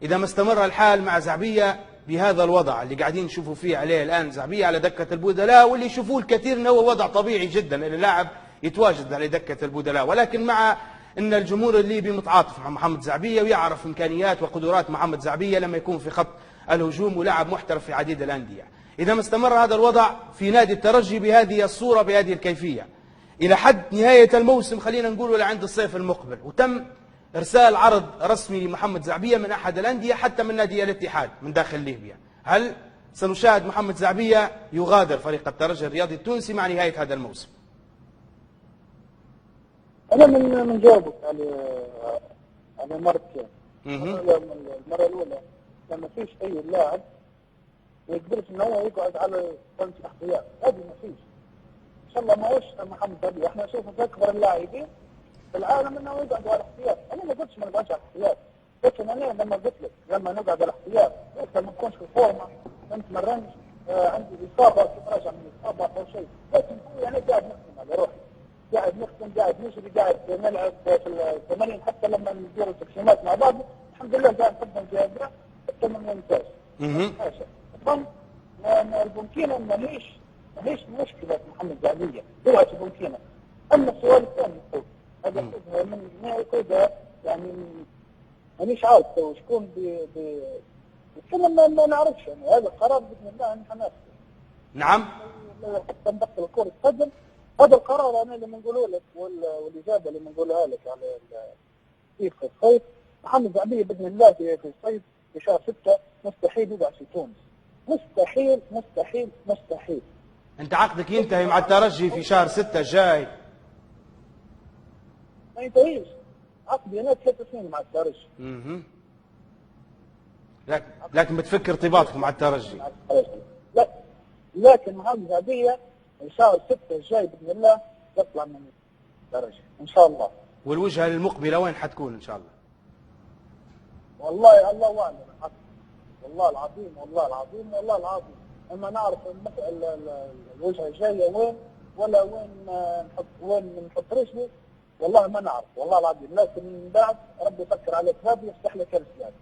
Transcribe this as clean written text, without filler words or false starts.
إذا ما استمر الحال مع زعبية بهذا الوضع اللي قاعدين نشوفوا فيه عليه الآن، زعبية على دكة البدلاء، واللي يشوفوه الكثير أنه هو وضع طبيعي جدا أن اللاعب يتواجد على دكة البدلاء، ولكن مع أن الجمهور الليبي متعاطف مع محمد زعبية ويعرف إمكانيات وقدرات محمد زعبية لما يكون في خط الهجوم ولاعب محترف في عديد الأندية. إذا ما استمر هذا الوضع في نادي الترجي بهذه الصورة بهذه الكيفية إلى حد نهاية الموسم، خلينا نقول لعند الصيف المقبل، وتم إرسال عرض رسمي لمحمد زعبية من أحد الأندية حتى من نادي الاتحاد من داخل ليبيا، هل سنشاهد محمد زعبية يغادر فريق الترجي الرياضي التونسي مع نهاية هذا الموسم؟ أنا من جاوبك على مرتين. المرة الأولى لما فيش أي لاعب ما يقدرش إن هو يقعد على قائمة الاحتياط، هذه ما فيش. إن شاء الله ما هوش محمد زعبية، إحنا نشوف في أكبر اللاعبين في العالم إنه يقعد على الاحتياط، أنا ما قلتش ما نقعدش على الاحتياط، لكن أنا لما قلت لك لما نقعد على الاحتياط أنت ما تكونش في فورمة، ما تتمرنش، عندي إصابة كيف راجع من إصابة أو شيء، لكن يعني قاعد نخدم على روحي. قاعد نخدم، قاعد نجري، قاعد نلعب في التمارين، حتى لما ندير التقسيمات مع بعض الحمد لله قاعد نقدم جهاد التمرين ممتاز. طبعا البومكينا ماليش مشكله محمد زعبية، هو البومكينا. اما السؤال الثاني هذا من كذا يعني مانيش عارف شكون ما نعرفش، يعني هذا القرار باذن الله نحن ناخذه. نعم. حتى ندخل كرة قدم، هذا القرار انا اللي بنقوله لك والاجابه اللي بنقولها لك على في الصيف. محمد زعبية باذن الله في الصيف في شهر 6 مستحيل يقعد في تونس، مستحيل مستحيل مستحيل. انت عقدك ينتهي مع الترجي في شهر 6 الجاي؟ ما ينتهيش عقدي، انا 3 سنين مع الترجي. لكن بتفكر ارتباطك مع الترجي؟ لا، لكن محمد زعبية ان شهر 6 الجاي باذن الله يطلع من الترجي ان شاء الله. والوجهه المقبله وين حتكون ان شاء الله؟ والله الله اعلم، والله العظيم والله العظيم والله العظيم اما نعرف الوجهه الجايه وين ولا وين نحط رجلي، والله ما نعرف والله العظيم، لكن من بعد ربي يفكر عليك هذا يفتح لك الاسلام.